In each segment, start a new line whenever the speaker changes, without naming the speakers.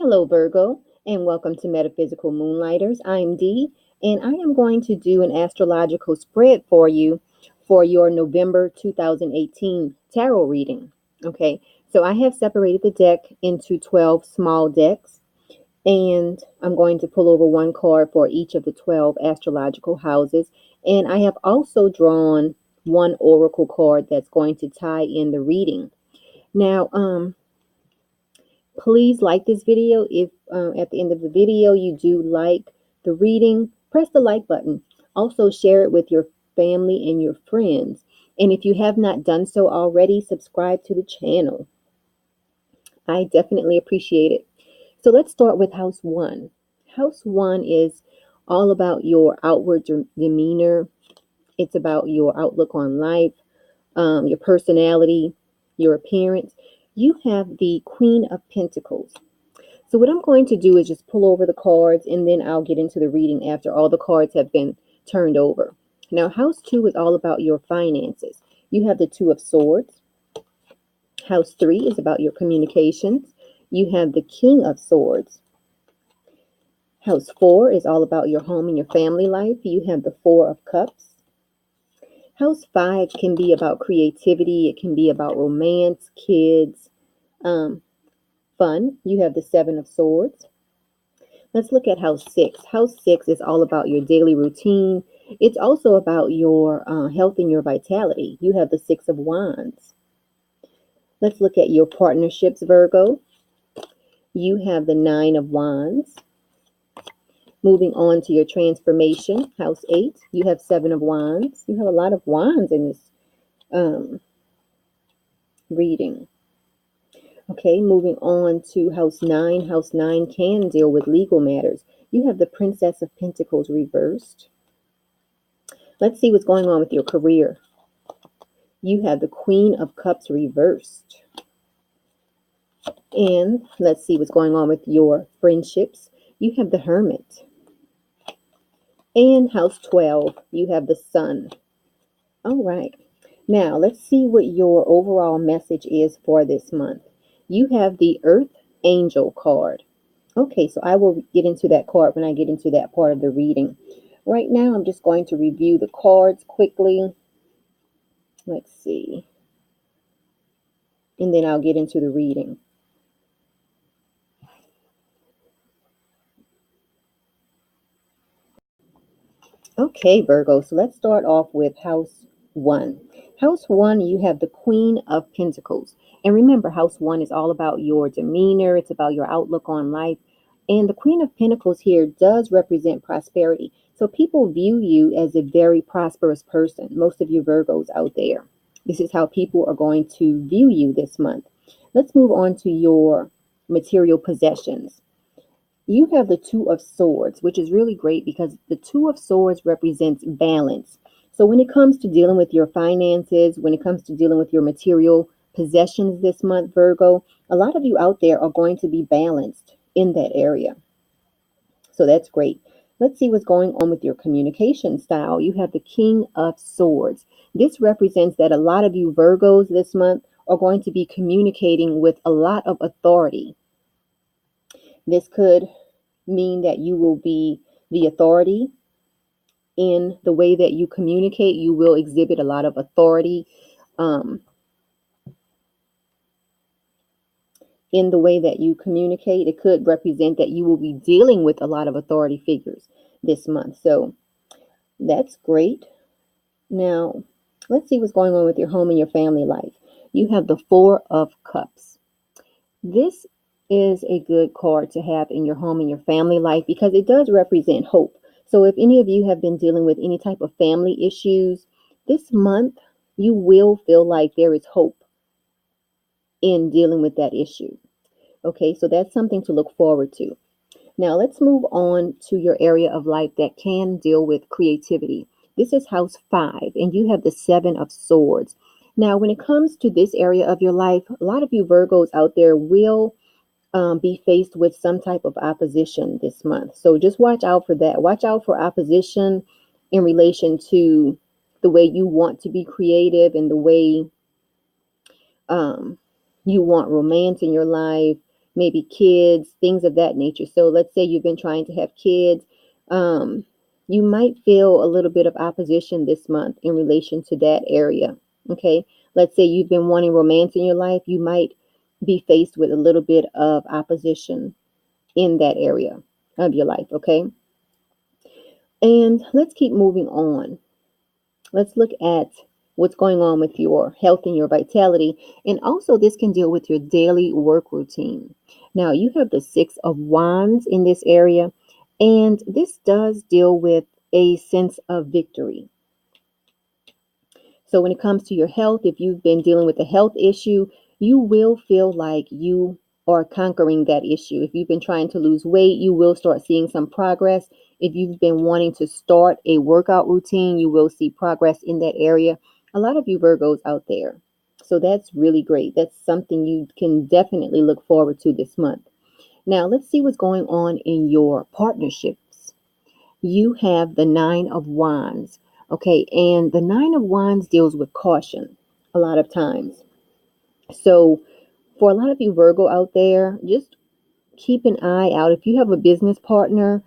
Hello, Virgo, and welcome to Metaphysical Moonlighters. I'm Dee, and I am going to do an astrological spread for you for your November 2018 tarot reading. Okay, so I have separated the deck into 12 small decks, and I'm going to pull over one card for each of the 12 astrological houses. And I have also drawn one oracle card that's going to tie in the reading. Now, please like this video. If at the end of the video you do like the reading, press the like button. Also share it with your family and your friends. And if you have not done so already, subscribe to the channel. I definitely appreciate it. So let's start with house one. House one is all about your outward demeanor. It's about your outlook on life, your personality, your appearance. You have the Queen of Pentacles. So what I'm going to do is just pull over the cards, and then I'll get into the reading after all the cards have been turned over. Now, house two is all about your finances. You have the Two of Swords. House three is about your communications. You have the King of Swords. House four is all about your home and your family life. You have the Four of Cups. House five can be about creativity. It can be about romance, kids, fun. You have the Seven of Swords. Let's look at house six. House six is all about your daily routine. It's also about your health and your vitality. You have the Six of Wands. Let's look at your partnerships, Virgo. You have the Nine of Wands. Moving on to your transformation, house eight, you have Seven of Wands. You have a lot of wands in this reading. Okay, moving on to house nine. House nine can deal with legal matters. You have the Princess of Pentacles reversed. Let's see what's going on with your career. You have the Queen of Cups reversed. And let's see what's going on with your friendships. You have the Hermit. And house 12, you have the Sun. All right. Now, let's see what your overall message is for this month. You have the Earth Angel card. Okay, so I will get into that card when I get into that part of the reading. Right now, I'm just going to review the cards quickly. Let's see. And then I'll get into the reading. Okay, Virgo, so let's start off with house one. House one, you have the Queen of Pentacles. And remember, house one is all about your demeanor. It's about your outlook on life. And the Queen of Pentacles here does represent prosperity. So people view you as a very prosperous person. Most of you Virgos out there. This is how people are going to view you this month. Let's move on to your material possessions. You have the Two of Swords, which is really great because the Two of Swords represents balance. So when it comes to dealing with your finances, when it comes to dealing with your material possessions this month, Virgo, a lot of you out there are going to be balanced in that area. So that's great. Let's see what's going on with your communication style. You have the King of Swords. This represents that a lot of you Virgos this month are going to be communicating with a lot of authority. This could mean that you will be the authority in the way that you communicate. You will exhibit a lot of authority in the way that you communicate. It could represent that you will be dealing with a lot of authority figures this month. So that's great. Now, let's see what's going on with your home and your family life. You have the Four of Cups. This is a good card to have in your home and your family life because it does represent hope. So if any of you have been dealing with any type of family issues, this month you will feel like there is hope in dealing with that issue. Okay, so that's something to look forward to. Now let's move on to your area of life that can deal with creativity. This is house 5, and you have the Seven of Swords. Now, when it comes to this area of your life, a lot of you Virgos out there will be faced with some type of opposition this month. So just watch out for that. Watch out for opposition in relation to the way you want to be creative and the way you want romance in your life. maybe kids, things of that nature. So let's say you've been trying to have kids. Um, you might feel a little bit of opposition this month in relation to that area. Okay. Let's say you've been wanting romance in your life. You might be faced with a little bit of opposition in that area of your life. Okay. And let's keep moving on. Let's look at what's going on with your health and your vitality. And also, this can deal with your daily work routine. Now, you have the Six of Wands in this area, and this does deal with a sense of victory. So when it comes to your health, if you've been dealing with a health issue, you will feel like you are conquering that issue. If you've been trying to lose weight, you will start seeing some progress. If you've been wanting to start a workout routine, you will see progress in that area. A lot of you Virgos out there. So that's really great. That's something you can definitely look forward to this month. Now, let's see what's going on in your partnerships. You have the Nine of Wands. Okay, and the Nine of Wands deals with caution a lot of times. So, for a lot of you Virgo out there, just keep an eye out. If you have a business partner,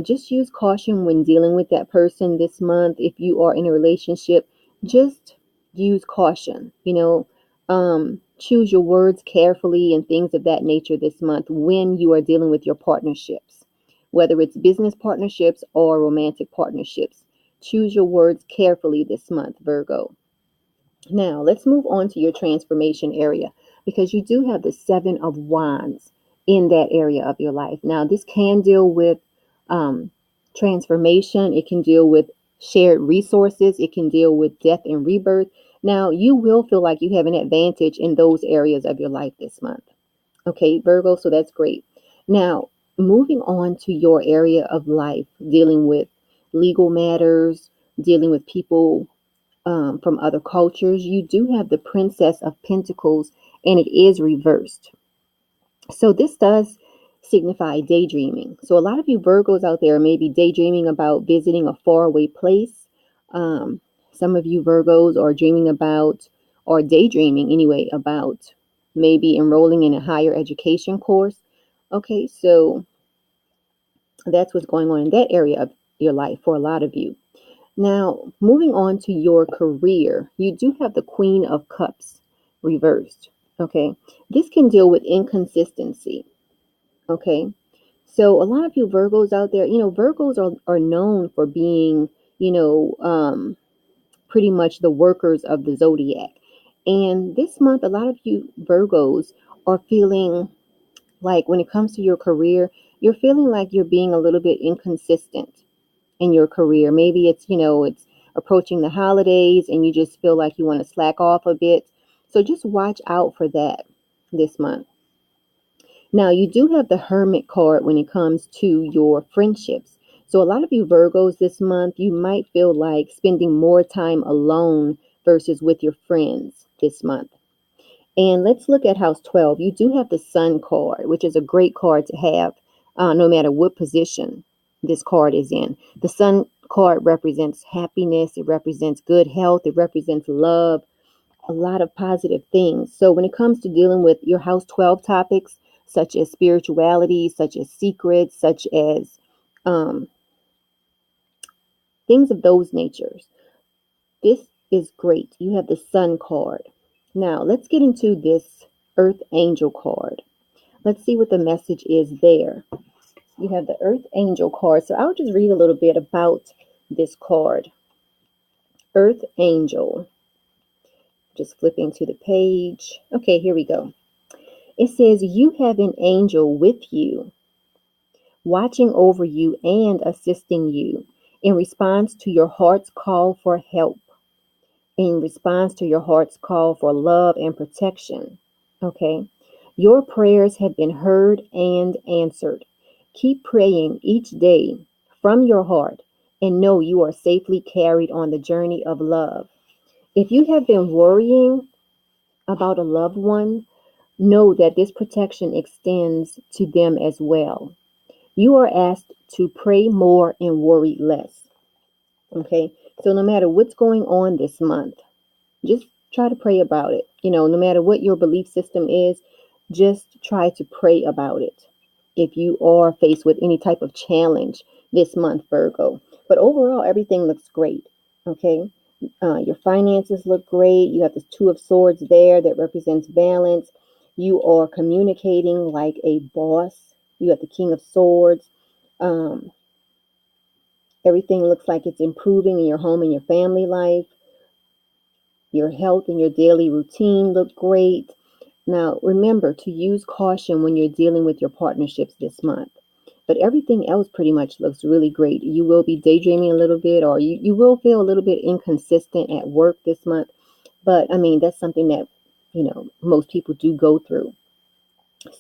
just use caution when dealing with that person this month. If you are in a relationship, just use caution. Choose your words carefully and things of that nature this month when you are dealing with your partnerships, whether it's business partnerships or romantic partnerships. Choose your words carefully this month, Virgo. Now, let's move on to your transformation area because you do have the Seven of Wands in that area of your life. Now, this can deal with um, transformation, it can deal with shared resources, it can deal with death and rebirth. Now, you will feel like you have an advantage in those areas of your life this month. Okay, Virgo, so that's great. Now, moving on to your area of life, dealing with legal matters, dealing with people from other cultures, you do have the Princess of Pentacles, and it is reversed. So this does signify daydreaming. So a lot of you Virgos out there may be daydreaming about visiting a faraway place. Um, some of you Virgos are dreaming about, or daydreaming anyway, about maybe enrolling in a higher education course. Okay, so that's what's going on in that area of your life for a lot of you. Now, moving on to your career, you do have the Queen of Cups reversed. Okay. This can deal with inconsistency. Okay. So, a lot of you Virgos out there, Virgos are known for being, pretty much the workers of the zodiac. And this month, a lot of you Virgos are feeling like when it comes to your career, you're feeling like you're being a little bit inconsistent in your career. Maybe it's approaching the holidays and you just feel like you want to slack off a bit. So just watch out for that this month. Now, you do have the Hermit card when it comes to your friendships. So a lot of you Virgos this month, you might feel like spending more time alone versus with your friends this month. And let's look at house 12. You do have the Sun card, which is a great card to have no matter what position this card is in. The Sun card represents happiness, it represents good health, it represents love, a lot of positive things. So when it comes to dealing with your house 12 topics, such as spirituality, such as secrets, such as um, things of those natures, this is great. You have the Sun card. Now, let's get into this Earth Angel card. Let's see what the message is there. You have the Earth Angel card. So I'll just read a little bit about this card. Earth Angel. Just flipping to the page. Okay, here we go. It says, you have an angel with you, watching over you and assisting you in response to your heart's call for help, in response to your heart's call for love and protection. Okay? Your prayers have been heard and answered. Keep praying each day from your heart and know you are safely carried on the journey of love. If you have been worrying about a loved one, know that this protection extends to them as well. You are asked to pray more and worry less. Okay? So no matter what's going on this month, just try to pray about it. No matter what your belief system is, just try to pray about it if you are faced with any type of challenge this month, Virgo. But overall, everything looks great. Okay. Your finances look great. You have the Two of Swords there that represents balance. You are communicating like a boss. You have the King of Swords. Um, Everything looks like it's improving in your home and your family life. Your health and your daily routine look great. Now, remember to use caution when you're dealing with your partnerships this month. But everything else pretty much looks really great. You will be daydreaming a little bit, or you will feel a little bit inconsistent at work this month. But I mean, that's something that, most people do go through.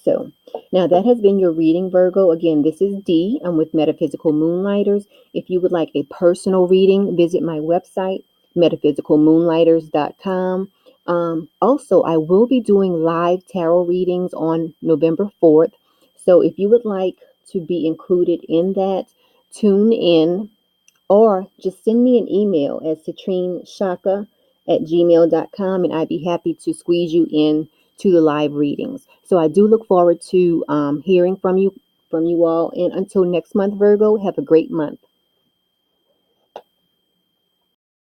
So now that has been your reading, Virgo. Again, this is Dee. I'm with Metaphysical Moonlighters. If you would like a personal reading, visit my website, metaphysicalmoonlighters.com. Also, I will be doing live tarot readings on November 4th. So if you would like to be included in that, tune in or just send me an email at citrineshaka@gmail.com, and I'd be happy to squeeze you in to the live readings. So I do look forward to hearing from you all. And until next month, Virgo, have a great month.